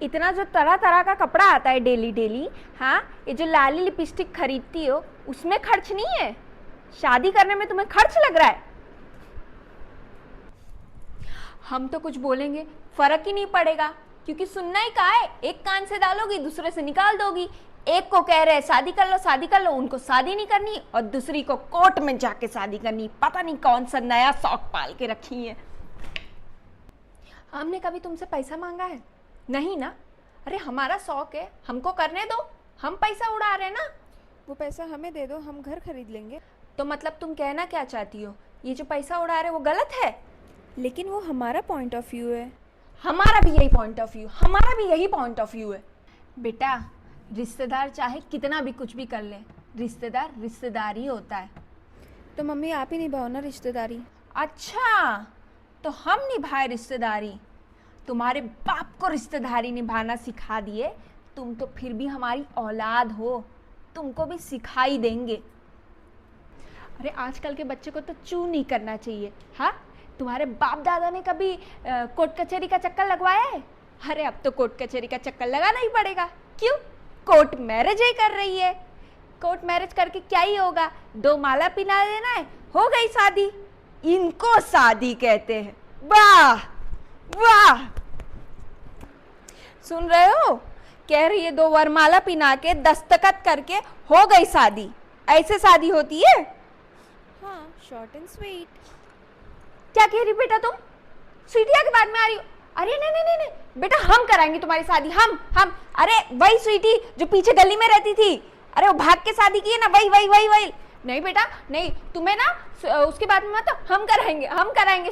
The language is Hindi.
इतना जो तरह तरह का कपड़ा आता है डेली डेली, हाँ, ये जो लाली लिपस्टिक खरीदती हो उसमें खर्च नहीं है, शादी करने में तुम्हें खर्च लग रहा है। हम तो कुछ बोलेंगे फर्क ही नहीं पड़ेगा, क्योंकि सुनना ही कहा है, एक कान से डालोगी दूसरे से निकाल दोगी। एक को कह रहे हैं शादी कर लो, उनको शादी नहीं करनी, और दूसरी को कोर्ट में जाके शादी करनी। पता नहीं कौन सा नया शौक पाल के रखी है। हमने कभी तुमसे पैसा मांगा है? नहीं ना। अरे हमारा शौक है, हमको करने दो, हम पैसा उड़ा रहे हैं ना। वो पैसा हमें दे दो, हम घर खरीद लेंगे। तो मतलब तुम कहना क्या चाहती हो, ये जो पैसा उड़ा रहे वो गलत है? लेकिन वो हमारा पॉइंट ऑफ व्यू है। हमारा भी यही पॉइंट ऑफ व्यू, हमारा भी यही पॉइंट ऑफ व्यू है। बेटा, रिश्तेदार चाहे कितना भी कुछ भी कर ले, रिश्तेदार रिश्तेदार ही होता है। तो मम्मी आप ही निभाओ ना रिश्तेदारी। अच्छा, तो हम निभाए रिश्तेदारी? तुम्हारे बाप को रिश्तेदारी निभाना सिखा दिए, तुम तो फिर भी हमारी औलाद हो, तुमको भी सिखाई देंगे। अरे आजकल के बच्चे को तो चू नहीं करना चाहिए। हाँ, तुम्हारे बाप दादा ने कभी कोर्ट कचहरी का चक्कर लगवाया है? अरे अब तो कोर्ट कचहरी का चक्कर लगाना ही पड़ेगा। क्यों? कोर्ट मैरिज ही कर रही है। कोर्ट मैरिज करके क्या ही होगा, 2 माला पिला देना है, हो गई शादी। इनको शादी कहते हैं। वाह वाह, सुन रहे हो? कह रही है 2 वरमाला पिना के दस्तखत करके हो गई शादी। ऐसे शादी होती है? हाँ, शॉर्ट एंड स्वीट। क्या कह रही बेटा तुम? स्वीटिया के बाद में आ रही हो? अरे नहीं नहीं नहीं नहीं बेटा, हम कराएंगे तुम्हारी शादी। हम अरे वही स्वीटी जो पीछे गली में रहती थी, अरे वो भाग के शादी की है ना, वही। नहीं बेटा नहीं, तुम्हें ना उसके बाद में मत, हम कराएंगे